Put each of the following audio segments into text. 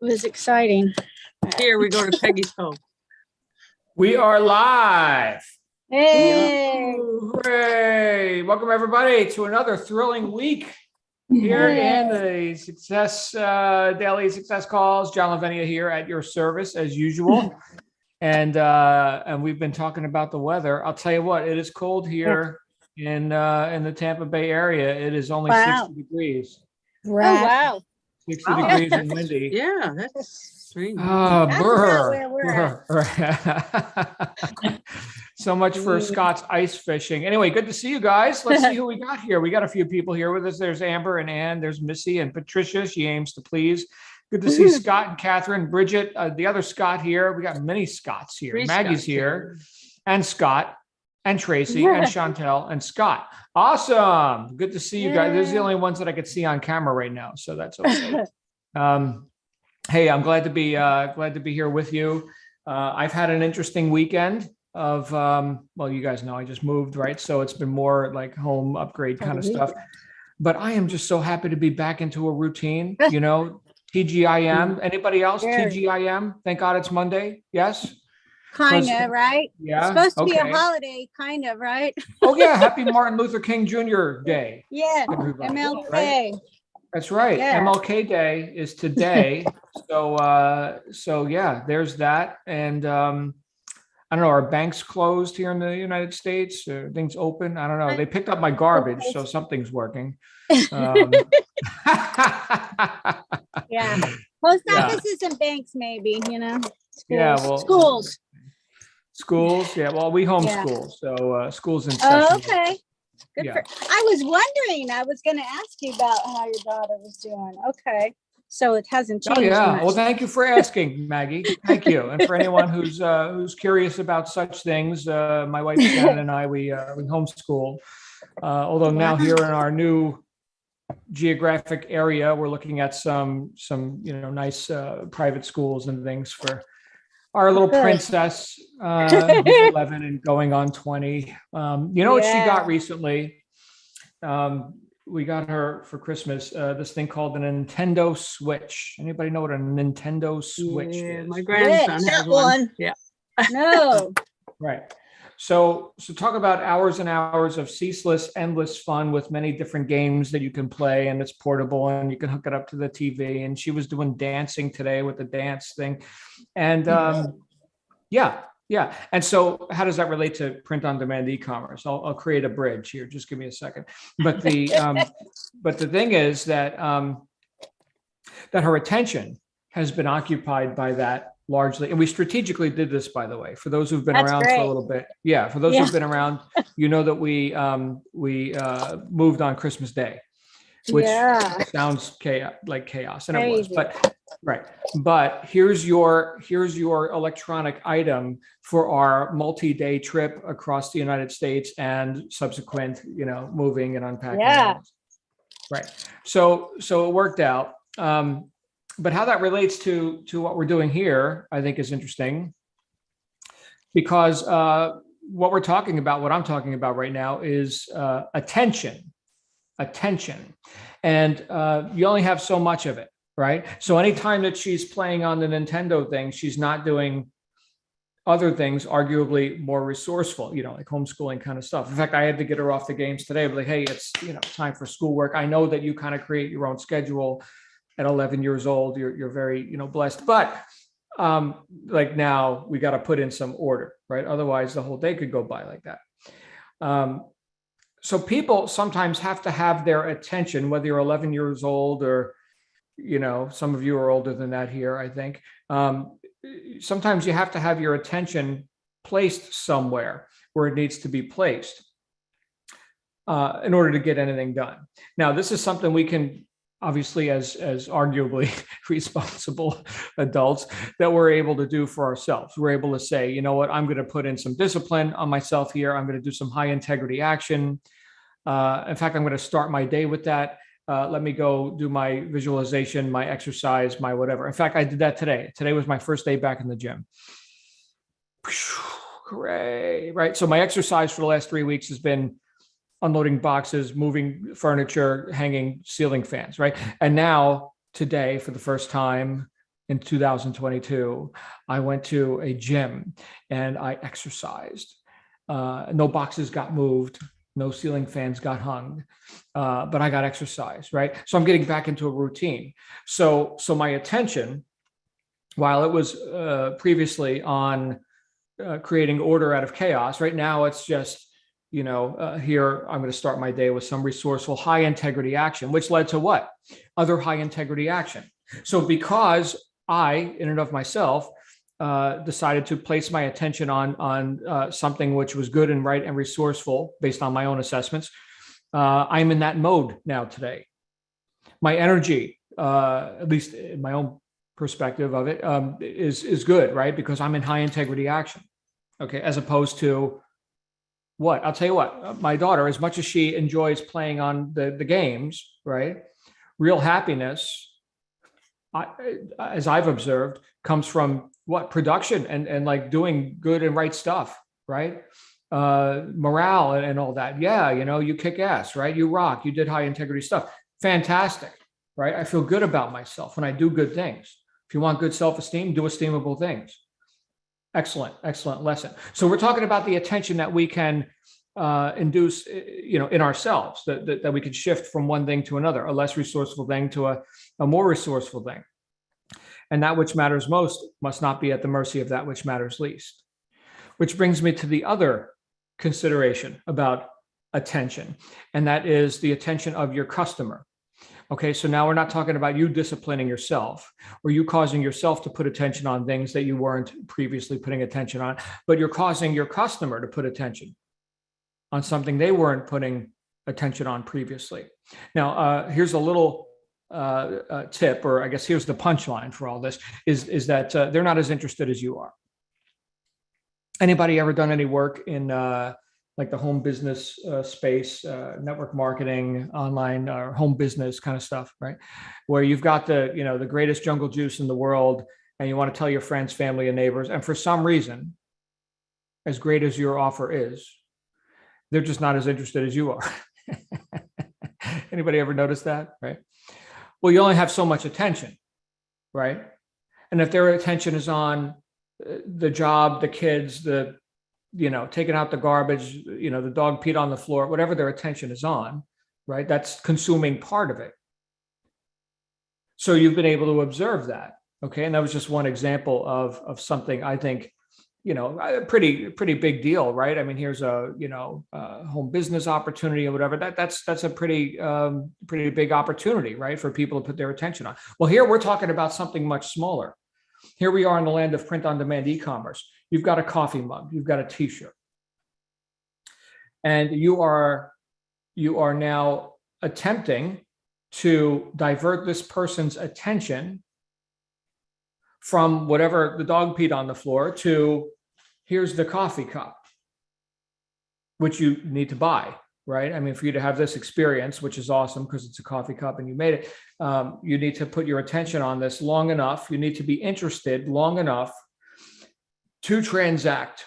was exciting. Here we go to Peggy's home. We are live. Hey. Hooray! Welcome everybody to another thrilling week here in the Success Daily Success Calls. John Lavenia here at your service as usual. And we've been talking about the weather. I'll tell you what, it is cold here in the Tampa Bay area. It is only 60 degrees. Right. Oh, wow. 60 degrees and windy. Yeah, that's strange. So much for Scott's ice fishing. Anyway, good to see you guys. Let's see who we got here. We got a few people here with us. There's Amber and Ann. There's Missy and Patricia. She aims to please. Good to see Scott and Catherine, Bridget, the other Scott here. We got many Scotts here. Maggie's here, and Scott, and Tracy, and Chantel, and Scott. Awesome. Good to see you guys. These are the only ones that I could see on camera right now, so that's okay. Hey, I'm glad to be here with you. I've had an interesting weekend of, well, you guys know I just moved, right? So it's been more like home upgrade kind of stuff. But I am just so happy to be back into a routine, you know. TGIM. Anybody else? TGIM. Thank God it's Monday. Yes. Kind of, right? Yeah. It's supposed to be a holiday, kind of, right? Oh yeah. Happy Martin Luther King Jr. Day. Yeah. Everybody, MLK. Right? That's right. Yeah. MLK Day is today. So yeah, there's that. And I don't know, are banks closed here in the United States? Are things open? I don't know. They picked up my garbage, so something's working. Yeah. Post offices and banks, maybe, you know. Schools. Yeah, well, schools. Yeah, well, we homeschool, so schools in session. Oh, okay. Good for. I was wondering. I was going to ask you about how your daughter was doing. Okay, so it hasn't changed. Oh yeah. Much. Well, thank you for asking, Maggie. Thank you. And for anyone who's curious about such things, my wife Shannon and I we homeschool. Although now here in our new geographic area, we're looking at some nice private schools and things for our little princess, who's 11 and going on 20. What she got recently? We got her for Christmas this thing called a Nintendo Switch. Anybody know what a Nintendo Switch is? My grandson has one. Yeah. No. Right. So talk about hours and hours of ceaseless, endless fun with many different games that you can play, and it's portable and you can hook it up to the TV. And she was doing dancing today with the dance thing. And yeah. And so how does that relate to print on demand e-commerce? I'll create a bridge here. Just give me a second. But the thing is that her attention has been occupied by that largely. And we strategically did this, by the way, for those who've been around for a little bit. Yeah. For those who've been around, you know that we moved on Christmas Day, which sounds chaos, and it was, but right. But here's your electronic item for our multi-day trip across the United States and subsequent, moving and unpacking. Yeah. Right. So it worked out. But how that relates to what we're doing here, I think is interesting, because what I'm talking about right now is attention, and you only have so much of it, right? So anytime that she's playing on the Nintendo thing, she's not doing other things, arguably more resourceful, like homeschooling kind of stuff. In fact, I had to get her off the games today. But like, hey, it's time for schoolwork. I know that you kind of create your own schedule. At 11 years old, you're very, blessed. But like now we got to put in some order, right? Otherwise the whole day could go by like that. So people sometimes have to have their attention, whether you're 11 years old or, some of you are older than that here, I think. Sometimes you have to have your attention placed somewhere where it needs to be placed in order to get anything done. Now, this is something we can, obviously, as arguably responsible adults, that we're able to do for ourselves. We're able to say, you know what, I'm going to put in some discipline on myself here. I'm going to do some high integrity action. In fact, I'm going to start my day with that. Let me go do my visualization, my exercise, my whatever. In fact, I did that today. Today was my first day back in the gym. Hooray, right? So my exercise for the last 3 weeks has been unloading boxes, moving furniture, hanging ceiling fans, right? And now today, for the first time, in 2022. I went to a gym and I exercised. No boxes got moved, no ceiling fans got hung, but I got exercise, right? So I'm getting back into a routine. So my attention, while it was previously on creating order out of chaos, right now it's just, here I'm going to start my day with some resourceful, high integrity action, which led to what? Other high integrity action. So because I, in and of myself, decided to place my attention on something which was good and right and resourceful based on my own assessments, I'm in that mode now today. My energy, at least in my own perspective of it, is good, right? Because I'm in high integrity action, okay, as opposed to what? I'll tell you what, my daughter, as much as she enjoys playing on the games, right? Real happiness, as I've observed, comes from what? Production and like doing good and right stuff, right? Morale and all that. Yeah, you kick ass, right? You rock, you did high integrity stuff. Fantastic, right? I feel good about myself when I do good things. If you want good self-esteem, do esteemable things. Excellent, excellent lesson. So we're talking about the attention that we can induce, in ourselves, that we can shift from one thing to another, a less resourceful thing to a more resourceful thing. And that which matters most must not be at the mercy of that which matters least. Which brings me to the other consideration about attention, and that is the attention of your customer. Okay, so now we're not talking about you disciplining yourself or you causing yourself to put attention on things that you weren't previously putting attention on, but you're causing your customer to put attention on something they weren't putting attention on previously. Now, here's a little tip, or I guess here's the punchline for all this, is that they're not as interested as you are. Anybody ever done any work in like the home business space, network marketing, online or home business kind of stuff, right? Where you've got the greatest jungle juice in the world and you want to tell your friends, family, and neighbors. And for some reason, as great as your offer is, they're just not as interested as you are. Anybody ever notice that, right? Well, you only have so much attention, right? And if their attention is on the job, the kids, taking out the garbage, the dog peed on the floor, whatever their attention is on, right? That's consuming part of it. So you've been able to observe that. Okay. And that was just one example of something I think, a pretty big deal, right? I mean, here's a home business opportunity or whatever. That's a pretty big opportunity, right? For people to put their attention on. Well, here we're talking about something much smaller. Here we are in the land of print on demand e-commerce. You've got a coffee mug, you've got a t-shirt. And you are now attempting to divert this person's attention from whatever the dog peed on the floor to here's the coffee cup, which you need to buy, right? I mean, for you to have this experience, which is awesome because it's a coffee cup and you made it, you need to put your attention on this long enough. You need to be interested long enough to transact.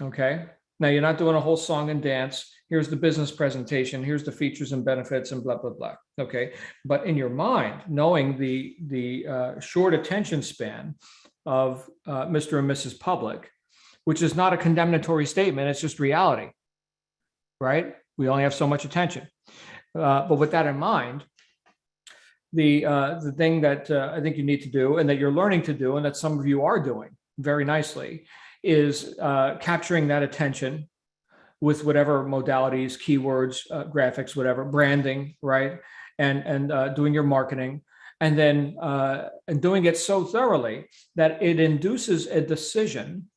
Okay. Now you're not doing a whole song and dance. Here's the business presentation. Here's the features and benefits and blah, blah, blah. Okay. But in your mind, knowing the short attention span of Mr. and Mrs. Public, which is not a condemnatory statement, it's just reality, right? We only have so much attention. But with that in mind, the thing that I think you need to do and that you're learning to do, and that some of you are doing very nicely, is capturing that attention with whatever modalities, keywords, graphics, whatever, branding, right? And doing your marketing, and then and doing it so thoroughly that it induces a decision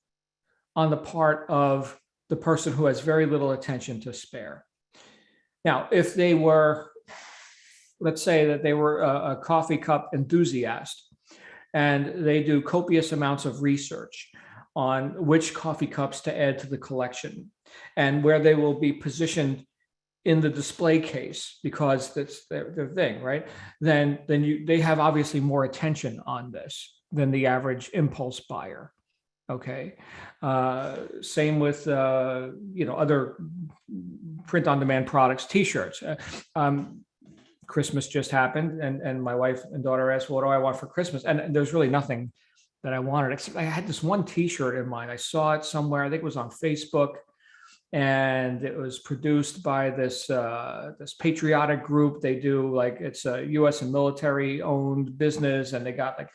on the part of the person who has very little attention to spare. Now, if they were, let's say that they were a coffee cup enthusiast and they do copious amounts of research on which coffee cups to add to the collection and where they will be positioned in the display case because that's their thing, right? Then they have obviously more attention on this than the average impulse buyer. Okay. Same with other print on demand products, t-shirts. Christmas just happened, and my wife and daughter asked, "What do I want for Christmas?" And there's really nothing that I wanted, except I had this one T-shirt in mind. I saw it somewhere. I think it was on Facebook, and it was produced by this this patriotic group. They do like, it's a U.S. and military owned business, and they got like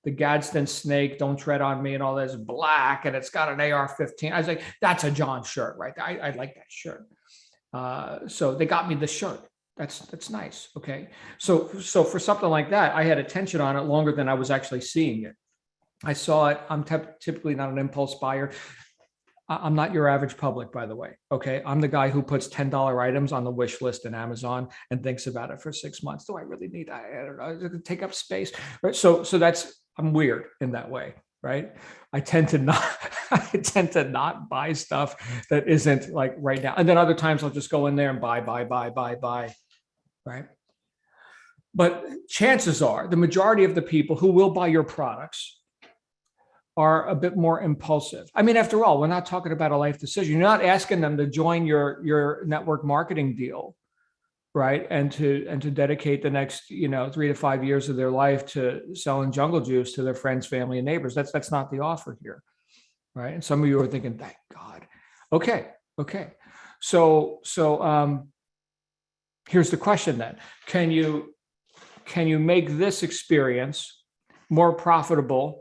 the Gadsden snake, "Don't tread on me," and all this black, and it's got an AR-15. I was like, that's a John shirt, right? I like that shirt. So they got me the shirt. That's nice. Okay. So for something like that, I had attention on it longer than I was actually seeing it. I saw it. I'm typically not an impulse buyer. I'm not your average public, by the way. Okay. I'm the guy who puts $10 items on the wish list in Amazon and thinks about it for 6 months. Do I really need that? I don't know. It's going to take up space. Right. So I'm weird in that way. Right. I tend to not buy stuff that isn't like right now. And then other times I'll just go in there and buy. Right. But chances are the majority of the people who will buy your products are a bit more impulsive. I mean, after all, we're not talking about a life decision. You're not asking them to join your network marketing deal, right? And to dedicate the next 3 to 5 years of their life to selling jungle juice to their friends, family, and neighbors. That's not the offer here, right? And some of you are thinking, thank God. Okay. So here's the question then: Can you make this experience more profitable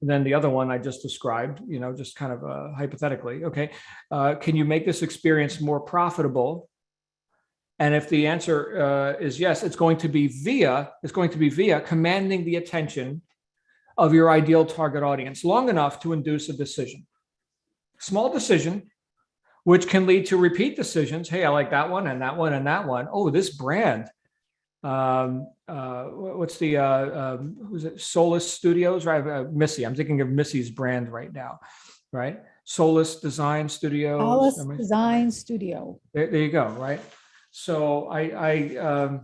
than the other one I just described, just kind of hypothetically? Okay. Can you make this experience more profitable? And if the answer is yes, it's going to be via commanding the attention of your ideal target audience long enough to induce a decision. Small decision, which can lead to repeat decisions. Hey, I like that one and that one and that one. Oh, this brand. What's the who's it? Solus Studios, right? Missy. I'm thinking of Missy's brand right now, right? Solus Design Studios. Solus Design Studio. There you go, right? So I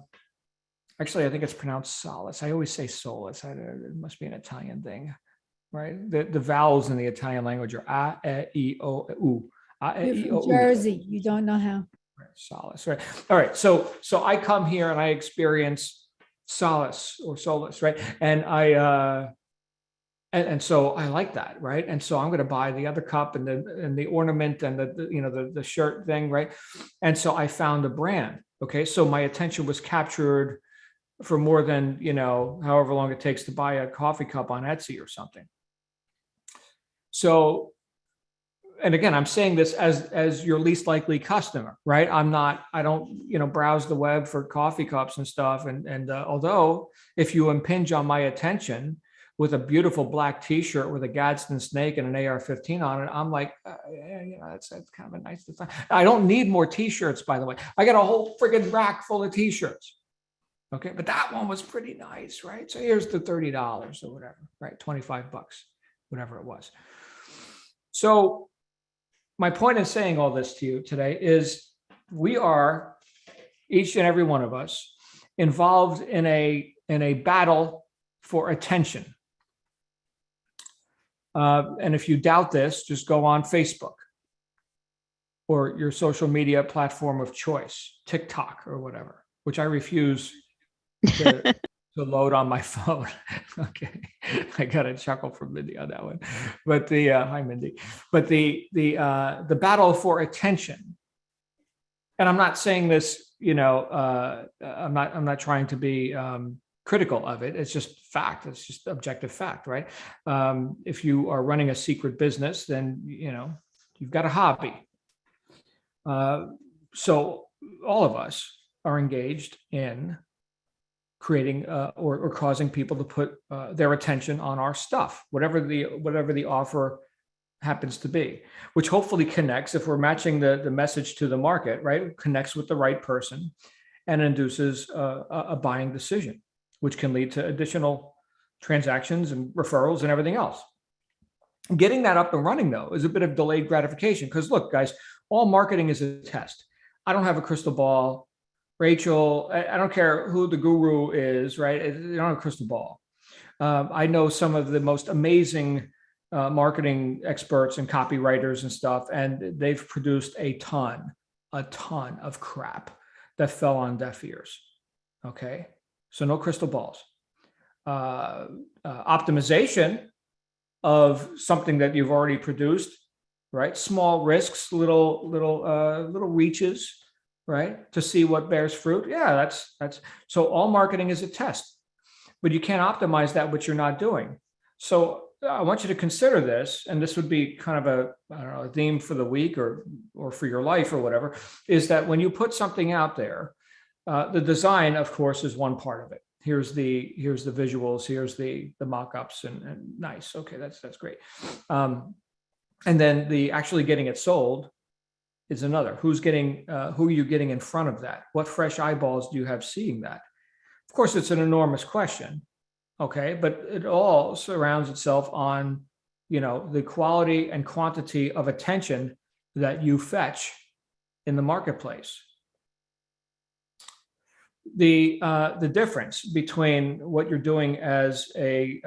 actually I think it's pronounced Solace. I always say Solus. It must be an Italian thing, right? The vowels in the Italian language are a, e, i, o, u. You're from Jersey. You don't know how. Solace, right? All right. So I come here and I experience solace or solace, right? And and so I like that, right? And so I'm going to buy the other cup and the ornament and the shirt thing, right? And so I found a brand. Okay. So my attention was captured for more than, however long it takes to buy a coffee cup on Etsy or something. So, and again, I'm saying this as your least likely customer, right? I don't, browse the web for coffee cups and stuff. And although if you impinge on my attention with a beautiful black T-shirt with a Gadsden snake and an AR-15 on it, I'm like, that's kind of a nice design. I don't need more T-shirts, by the way. I got a whole friggin' rack full of T-shirts. Okay, but that one was pretty nice, right? So here's the $30 or whatever, right? $25, whatever it was. So my point in saying all this to you today is we are, each and every one of us, involved in a battle for attention. And if you doubt this, just go on Facebook or your social media platform of choice, TikTok or whatever, which I refuse to load on my phone. Okay, I got a chuckle from Mindy on that one. But hi Mindy. But the battle for attention, and I'm not saying this, I'm not trying to be critical of it. It's just fact. It's just objective fact, right? If you are running a secret business, then you've got a hobby. So all of us are engaged in creating or causing people to put their attention on our stuff, whatever the offer happens to be, which hopefully connects, if we're matching the message to the market, right, connects with the right person and induces a buying decision, which can lead to additional transactions and referrals and everything else. Getting that up and running, though, is a bit of delayed gratification, because look, guys, all marketing is a test. I don't have a crystal ball. Rachel, I don't care who the guru is, right? You don't have a crystal ball. I know some of the most amazing marketing experts and copywriters and stuff, and they've produced a ton of crap that fell on deaf ears. Okay. So no crystal balls. Optimization of something that you've already produced, right? Small risks, little reaches, right? To see what bears fruit. Yeah, that's so all marketing is a test, but you can't optimize that which you're not doing. So I want you to consider this, and this would be kind of a theme for the week or for your life or whatever, is that when you put something out there, the design, of course, is one part of it. Here's the visuals, here's the mock-ups, and nice. Okay, that's great. And then the actually getting it sold is another. Who are you getting in front of that? What fresh eyeballs do you have seeing that? Of course, it's an enormous question. Okay, but it all surrounds itself on, the quality and quantity of attention that you fetch in the marketplace. The difference between what you're doing as a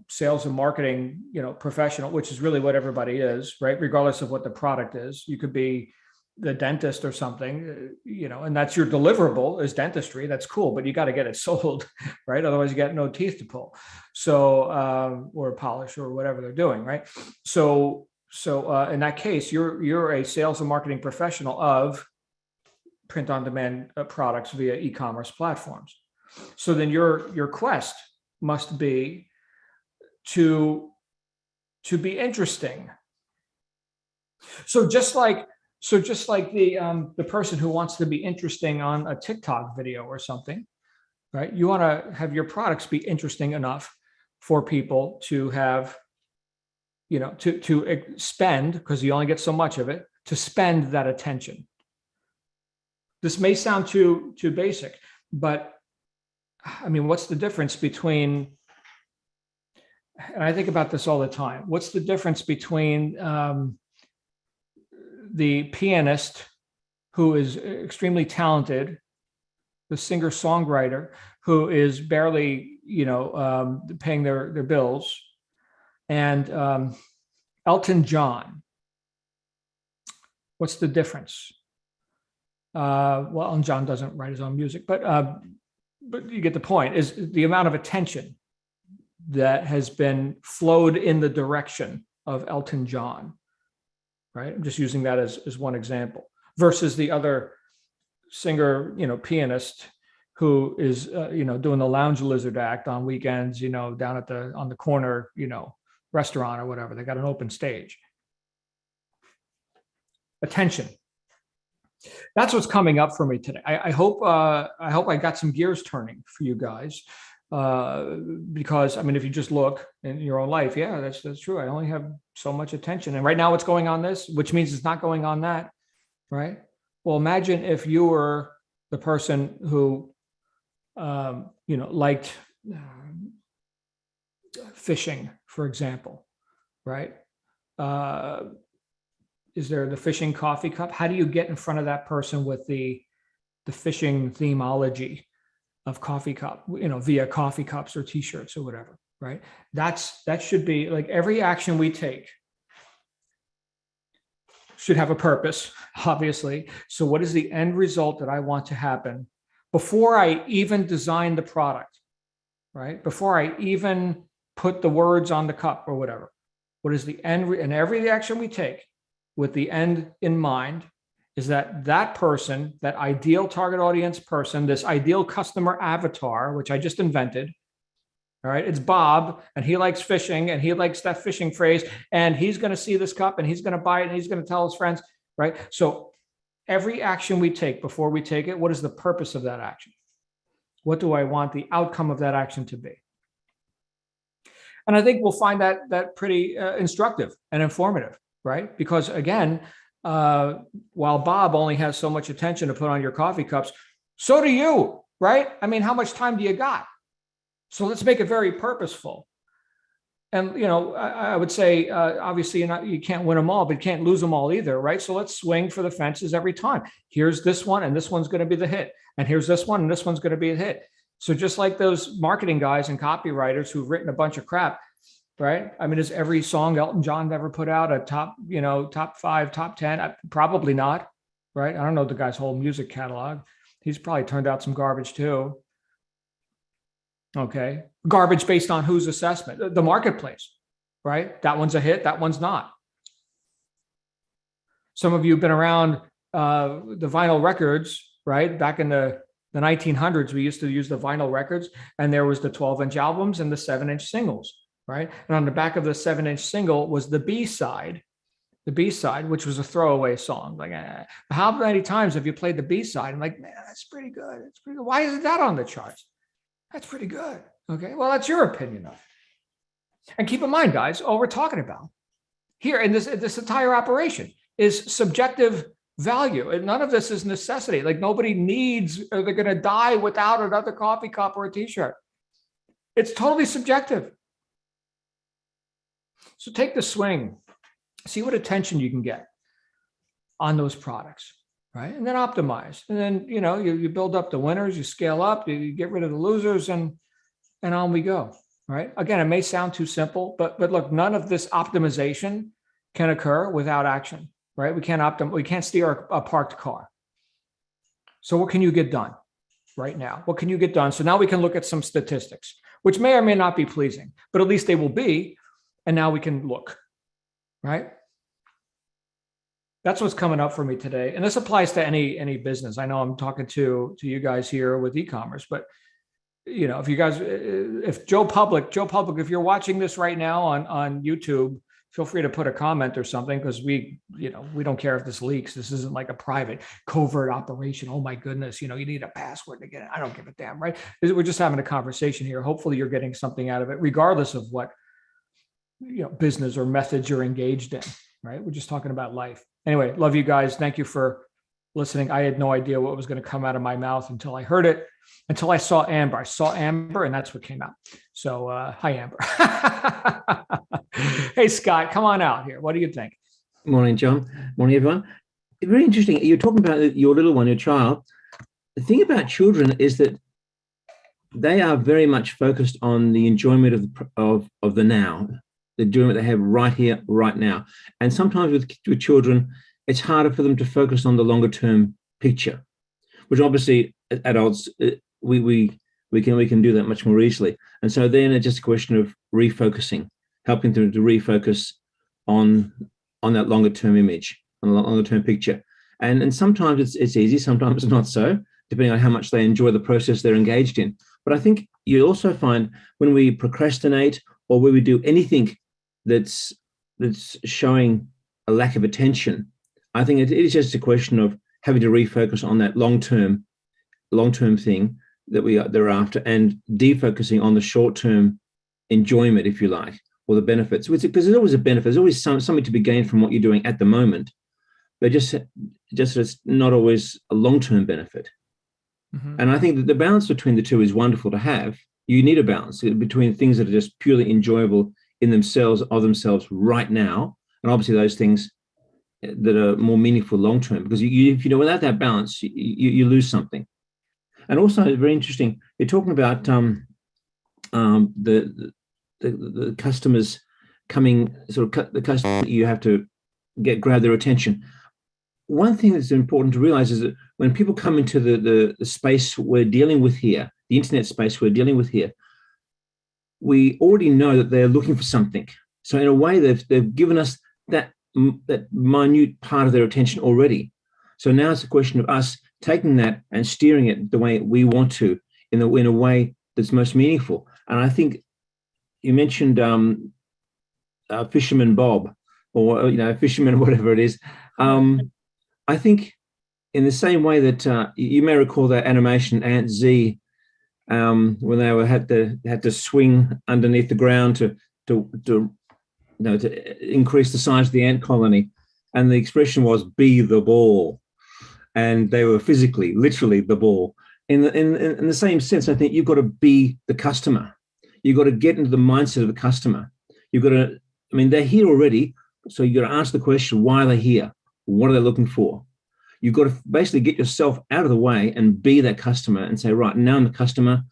sales and marketing, professional, which is really what everybody is, right? Regardless of what the product is, you could be the dentist or something, and that's your deliverable is dentistry. That's cool, but you got to get it sold, right? Otherwise you got no teeth to pull. So, or polish or whatever they're doing, right? So in that case, you're a sales and marketing professional of print on demand products via e-commerce platforms. So then your quest must be to be interesting. So just like the person who wants to be interesting on a TikTok video or something, right? You want to have your products be interesting enough for people to have, to spend, because you only get so much of it, to spend that attention. This may sound too basic, but I mean, what's the difference between, and I think about this all the time, what's the difference between the pianist who is extremely talented, the singer-songwriter who is barely, paying their bills, and Elton John? What's the difference? Well, Elton John doesn't write his own music, but you get the point, is the amount of attention that has been flowed in the direction of Elton John, right? I'm just using that as one example, versus the other singer, pianist who is, doing the lounge lizard act on weekends, down on the corner, restaurant or whatever. They got an open stage. Attention. That's what's coming up for me today. I hope I got some gears turning for you guys, because I mean, if you just look in your own life, yeah, that's true. I only have so much attention, and right now it's going on this, which means it's not going on that, right? Well, imagine if you were the person who, liked fishing, for example, right? Is there the fishing coffee cup? How do you get in front of that person with the fishing themology of coffee cup, via coffee cups or t-shirts or whatever, right? That should be like every action we take should have a purpose, obviously. So what is the end result that I want to happen before I even design the product, right? Before I even put the words on the cup or whatever? What is the end? And every action we take with the end in mind is that person, that ideal target audience person, this ideal customer avatar, which I just invented. All right, it's Bob, and he likes fishing, and he likes that fishing phrase, and he's going to see this cup, and he's going to buy it, and he's going to tell his friends, right? So every action we take before we take it, what is the purpose of that action? What do I want the outcome of that action to be? And I think we'll find that pretty instructive and informative, right? Because again, while Bob only has so much attention to put on your coffee cups, so do you, right? I mean, how much time do you got? So let's make it very purposeful. And, I would say, obviously, you can't win them all, but you can't lose them all either, right? So let's swing for the fences every time. Here's this one, and this one's going to be the hit. And here's this one, and this one's going to be a hit. So just like those marketing guys and copywriters who've written a bunch of crap, right? I mean, is every song Elton John ever put out a top 5, top 10? Probably not, right? I don't know the guy's whole music catalog. He's probably turned out some garbage too. Okay. Garbage based on whose assessment? The marketplace, right? That one's a hit. That one's not. Some of you have been around the vinyl records, right? Back in the 1900s, we used to use the vinyl records, and there was the 12-inch albums and the 7-inch singles, right? And on the back of the 7-inch single was the B-side, which was a throwaway song. Like, how many times have you played the B-side? I'm like, man, that's pretty good. It's pretty good. Why isn't that on the charts? That's pretty good. Okay, well, that's your opinion of it. And keep in mind, guys, all we're talking about here in this entire operation is subjective value. And none of this is necessity. Like, nobody needs, or they're going to die without another coffee cup or a t-shirt. It's totally subjective. So take the swing, see what attention you can get on those products, right? And then optimize. And then, you build up the winners, you scale up, you get rid of the losers, and on we go, right? Again, it may sound too simple, but look, none of this optimization can occur without action. Right? We can't steer a parked car. So what can you get done right now? What can you get done? So now we can look at some statistics, which may or may not be pleasing, but at least they will be. And now we can look, right? That's what's coming up for me today. And this applies to any business. I know I'm talking to you guys here with e-commerce, but if Joe Public, if you're watching this right now on YouTube, feel free to put a comment or something, because we don't care if this leaks. This isn't like a private covert operation. Oh my goodness, you need a password to get it. I don't give a damn, right? We're just having a conversation here. Hopefully you're getting something out of it, regardless of what business or methods you're engaged in, right? We're just talking about life. Anyway, love you guys. Thank you for listening. I had no idea what was going to come out of my mouth until I heard it, until I saw Amber. I saw Amber, and that's what came out. So, hi, Amber. Hey, Scott, come on out here. What do you think? Morning, John. Morning, everyone. It's very interesting. You're talking about your little one, your child. The thing about children is that they are very much focused on the enjoyment of the now, the enjoyment they have right here, right now. And sometimes with children, it's harder for them to focus on the longer term picture, which obviously adults, we can do that much more easily. And so then it's just a question of refocusing, helping them to refocus on that longer term image, on the longer term picture. And sometimes it's easy, sometimes it's not so, depending on how much they enjoy the process they're engaged in. But I think you also find when we procrastinate or when we do anything that's showing a lack of attention, I think it is just a question of having to refocus on that long-term thing that they're after, and defocusing on the short-term enjoyment, if you like, or the benefits. Because there's always a benefit. There's always something to be gained from what you're doing at the moment, but just it's not always a long-term benefit. Mm-hmm. And I think that the balance between the two is wonderful to have. You need a balance between things that are just purely enjoyable in themselves, of themselves right now, and obviously those things that are more meaningful long-term, because without that balance, you lose something. And also very interesting, you're talking about the customers coming, the customer, you have to grab their attention. One thing that's important to realize is that when people come into the space we're dealing with here, the internet space we're dealing with here, we already know that they're looking for something. So in a way, they've given us that minute part of their attention already. So now it's a question of us taking that and steering it the way we want to, in a way that's most meaningful. And I think you mentioned Fisherman Bob, or fisherman, whatever it is. I think in the same way that you may recall that animation Ant Z, when they had to swing underneath the ground to increase the size of the ant colony, and the expression was "be the ball," and they were physically, literally, the ball. In the same sense, I think you've got to be the customer. You've got to get into the mindset of the customer. You've got to. I mean, they're here already, so you've got to ask the question: why are they here? What are they looking for? You've got to basically get yourself out of the way and be that customer and say, right, now I'm the customer.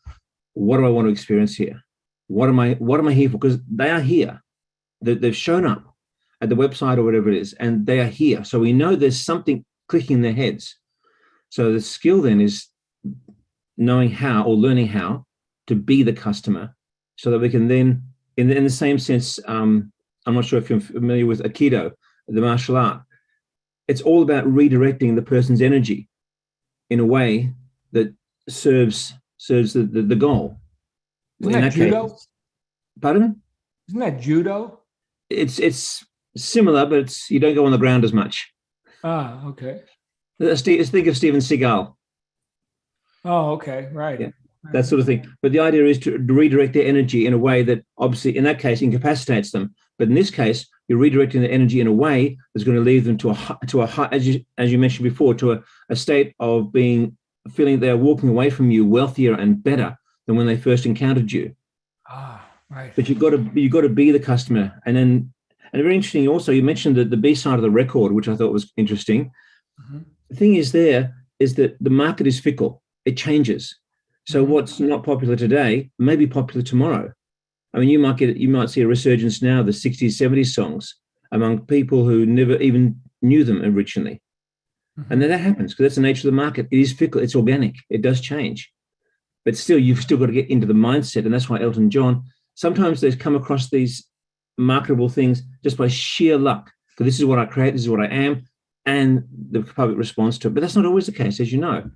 What do I want to experience here? What am I here for? Because they are here. They've shown up at the website or whatever it is, and they are here. So we know there's something clicking in their heads. So the skill then is knowing how or learning how to be the customer, so that we can then, in the same sense, I'm not sure if you're familiar with Aikido, the martial art. It's all about redirecting the person's energy in a way that serves the goal. Isn't that judo? Pardon? Isn't that judo? It's similar, but you don't go on the ground as much. Ah, okay. Think of Steven Seagal. Oh, okay, right. Yeah, that sort of thing. But the idea is to redirect their energy in a way that obviously, in that case, incapacitates them. But in this case, you're redirecting the energy in a way that's going to lead them to a high, as you mentioned before, to a state of feeling they're walking away from you wealthier and better than when they first encountered you. Ah, right. But you've got to be the customer. And very interesting also, you mentioned the B side of the record, which I thought was interesting. Mm-hmm. The thing is that the market is fickle. It changes. So what's not popular today may be popular tomorrow. I mean, you might see a resurgence now of the 60s, 70s songs among people who never even knew them originally. Mm-hmm. And then that happens because that's the nature of the market. It is fickle. It's organic. It does change. But still, you've still got to get into the mindset. And that's why Elton John, sometimes they come across these marketable things just by sheer luck. Because this is what I create, this is what I am, and the public responds to it. But that's not always the case, as you know.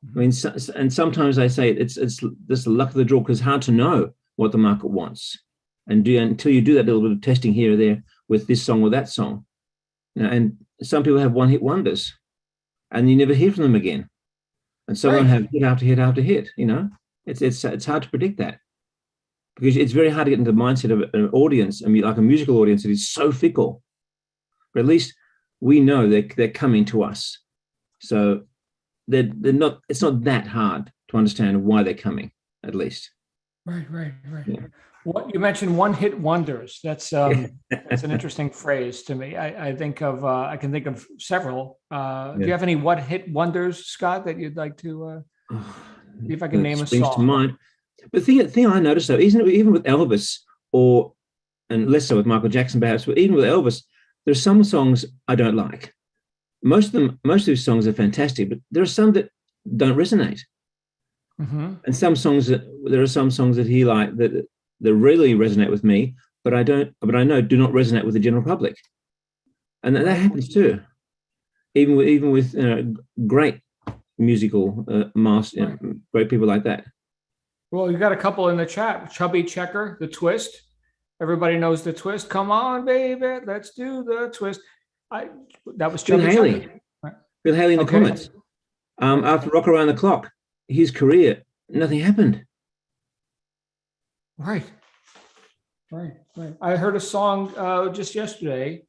I mean, and sometimes I say it's just the luck of the draw, because it's hard to know what the market wants, until you do that little bit of testing here or there with this song or that song. And some people have one-hit wonders, and you never hear from them again. And some of them have hit after hit after hit. It's hard to predict that, because it's very hard to get into the mindset of an audience. I mean, like a musical audience, it is so fickle. But at least we know they're coming to us, so. They're not. It's not that hard to understand why they're coming. At least, right. Yeah. What you mentioned, one-hit wonders. That's an interesting phrase to me. I think of I can think of several. Do you have any one-hit wonders, Scott, that you'd like to see if I can name a song? To mind. But the thing I noticed though, even with Elvis, and less so with Michael Jackson, perhaps, but even with Elvis, there's some songs I don't like. Most of these songs are fantastic, but there are some that don't resonate. Mm-hmm. And there are some songs that he liked that really resonate with me, but I know do not resonate with the general public. And that happens too. Even with great musical master, great people like that. Well, you got a couple in the chat. Chubby Checker, The Twist. Everybody knows The Twist. Come on, baby, let's do the twist. That was Bill Haley. Right. Bill Haley in the comments. After Rock Around the Clock, his career, nothing happened. Right. I heard a song just yesterday.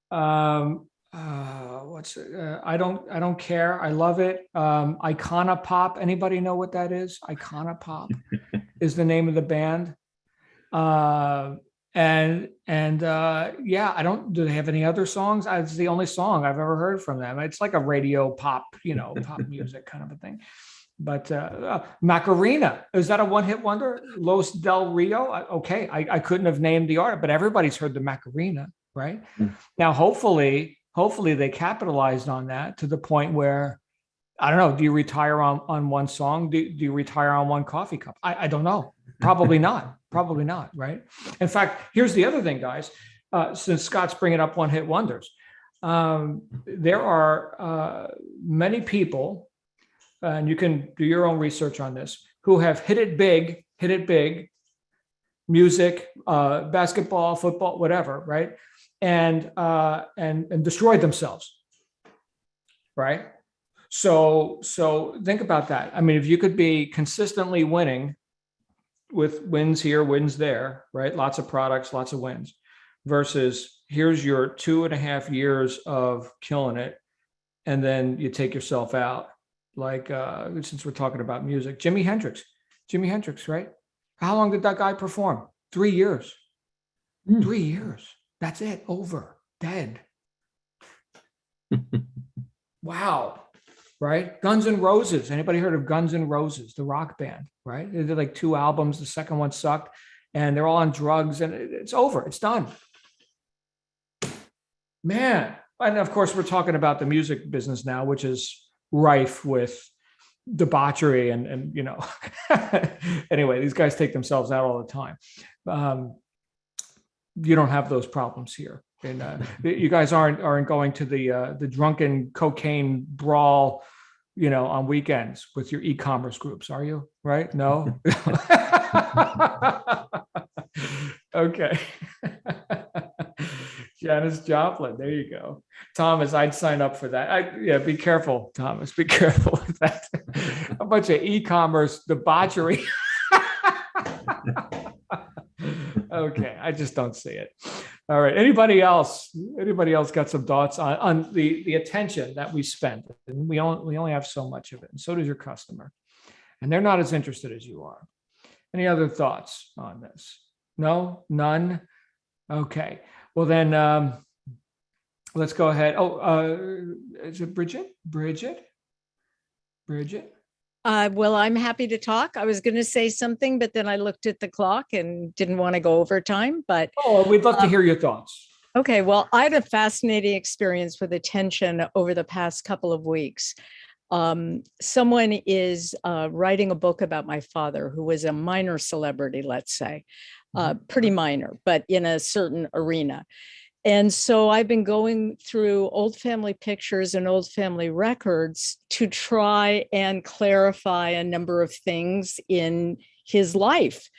What's it? I don't care. I love it. Icona Pop. Anybody know what that is? Icona Pop is the name of the band. I don't. Do they have any other songs? It's the only song I've ever heard from them. It's like a radio pop, pop music kind of a thing. But Macarena, is that a one-hit wonder? Los Del Rio. Okay, I couldn't have named the artist, but everybody's heard the Macarena, right? Mm. Now, hopefully they capitalized on that to the point where, I don't know. Do you retire on one song? Do you retire on one coffee cup? I don't know. Probably not. Probably not, right? In fact, here's the other thing, guys. Since Scott's bringing up one-hit wonders, there are many people, and you can do your own research on this, who have hit it big, music, basketball, football, whatever, right? And destroyed themselves, right? So think about that. I mean, if you could be consistently winning with wins here, wins there, right? Lots of products, lots of wins, versus here's your 2.5 years of killing it, and then you take yourself out. Like, since we're talking about music, Jimi Hendrix, right? How long did that guy perform? 3 years. 3 years. That's it. Over. Dead. Wow. Right? Guns N' Roses. Anybody heard of Guns N' Roses, the rock band, right? They did like 2 albums. The second one sucked, and they're all on drugs, and it's over. It's done. Man. And of course, we're talking about the music business now, which is rife with debauchery and anyway, these guys take themselves out all the time. You don't have those problems here. And you guys aren't going to the drunken cocaine brawl, on weekends with your e-commerce groups, are you? Right? No. Okay. Janice Joplin. There you go. Thomas, I'd sign up for that. Yeah, be careful, Thomas. Be careful with that. A bunch of e-commerce debauchery. Okay, I just don't see it. All right. Anybody else? Anybody else got some thoughts on the attention that we spend? And we only have so much of it, and so does your customer. And they're not as interested as you are. Any other thoughts on this? No, none. Okay. Well then, let's go ahead. Oh, is it Bridget? Bridget? Well, I'm happy to talk. I was going to say something, but then I looked at the clock and didn't want to go over time. But we'd love to hear your thoughts. Okay, well, I had a fascinating experience with attention over the past couple of weeks. Someone is writing a book about my father, who was a minor celebrity, let's say, pretty minor, but in a certain arena. And so I've been going through old family pictures and old family records to try and clarify a number of things in his life,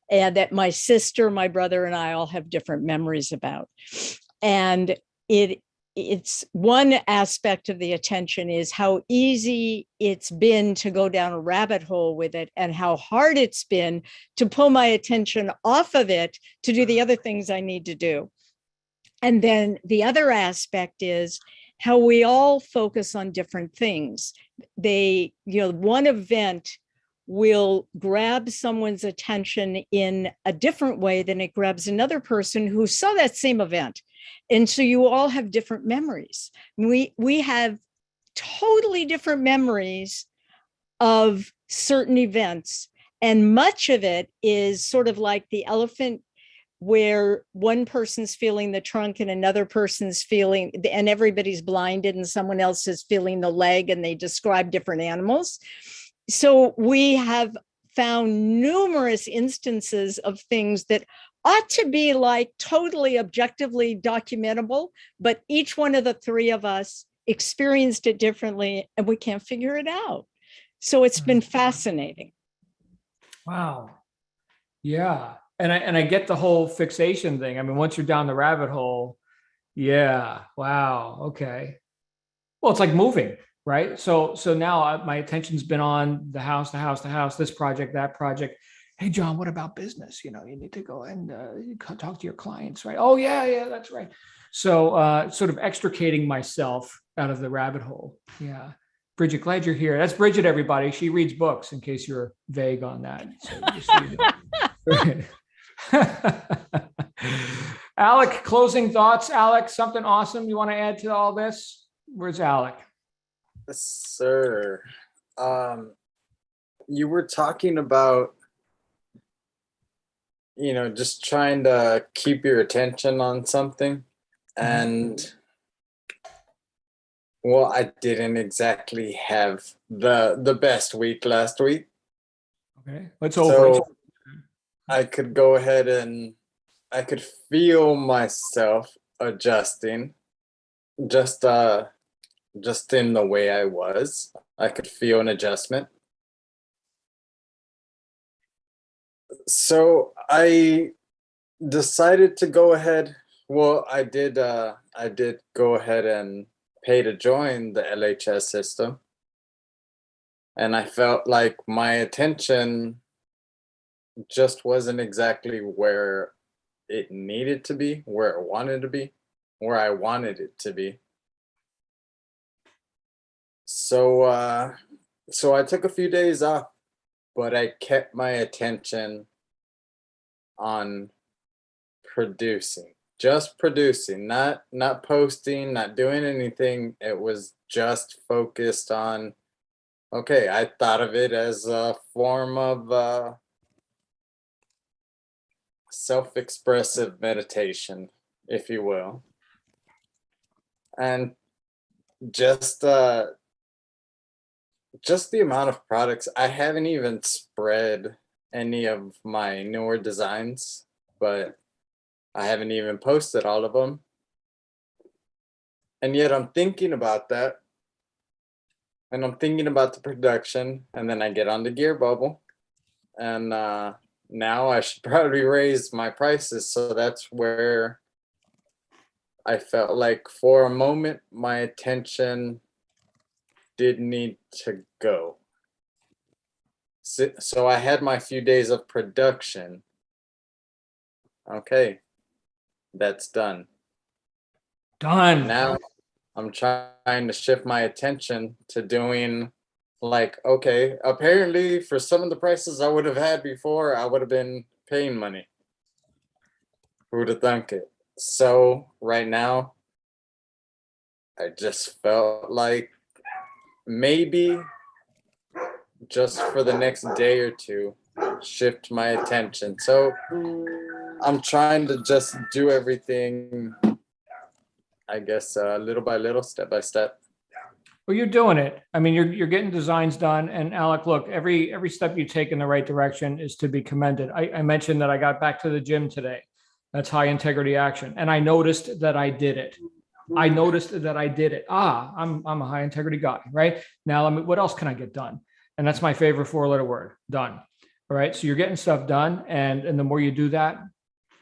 and that my sister, my brother, and I all have different memories about. And it's one aspect of the attention is how easy it's been to go down a rabbit hole with it, and how hard it's been to pull my attention off of it to do the other things I need to do. And then the other aspect is how we all focus on different things. One event will grab someone's attention in a different way than it grabs another person who saw that same event. And so you all have different memories. We have totally different memories of certain events. And much of it is sort of like the elephant, where one person's feeling the trunk and another person's feeling, and everybody's blinded and someone else is feeling the leg, and they describe different animals. So we have found numerous instances of things that ought to be like totally objectively documentable, but each one of the three of us experienced it differently and we can't figure it out. So it's been fascinating. Wow. Yeah. And I get the whole fixation thing. I mean, once you're down the rabbit hole, yeah. Wow. Okay. Well, it's like moving, right? So now my attention's been on the house, this project, that project. Hey, John, what about business? You need to go and talk to your clients, right? Oh, yeah, that's right. So sort of extricating myself out of the rabbit hole. Yeah. Bridget, glad you're here. That's Bridget, everybody. She reads books, in case you're vague on that. So Alec, closing thoughts. Alec, something awesome you want to add to all this? Where's Alec? Yes, sir. You were talking about, just trying to keep your attention on something. And well, I didn't exactly have the best week last week. Okay, let's over. So I could go ahead and I could feel myself adjusting, just in the way I was. I could feel an adjustment. So I decided to go ahead. Well, I did go ahead and pay to join the LHS system. And I felt like my attention just wasn't exactly where it needed to be, where it wanted to be, where I wanted it to be. So I took a few days off, but I kept my attention on producing, just producing, not posting, not doing anything. It was just focused on, okay, I thought of it as a form of self-expressive meditation, if you will. And just just the amount of products. I haven't even spread any of my newer designs, but I haven't even posted all of them. And yet I'm thinking about that. And I'm thinking about the production, and then I get on the gear bubble. And now I should probably raise my prices. So that's where I felt like for a moment my attention did need to go. So I had my few days of production. Okay, that's done. Done. Now I'm trying to shift my attention to doing like, okay, apparently for some of the prices I would have had before, I would have been paying money. Who would have thunk it? So right now, I just felt like maybe just for the next day or two, shift my attention. So I'm trying to just do everything, I guess, little by little, step by step. Well, you're doing it. I mean, you're getting designs done. And Alec, look, every step you take in the right direction is to be commended. I mentioned that I got back to the gym today. That's high integrity action. And I noticed that I did it. I noticed that I did it. I'm a high integrity guy, right? Now, what else can I get done? And that's my favorite 4-letter word, done. All right. So you're getting stuff done. And the more you do that,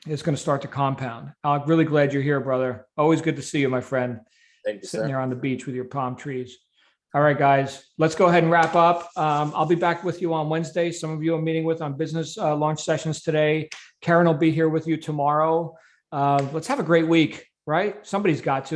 it's going to start to compound. Alec, really glad you're here, brother. Always good to see you, my friend. Thank you, Sitting sir. there on the beach with your palm trees. All right, guys, let's go ahead and wrap up. I'll be back with you on Wednesday. Some of you I'm meeting with on business launch sessions today. Karen will be here with you tomorrow. Let's have a great week, right? Somebody's got to.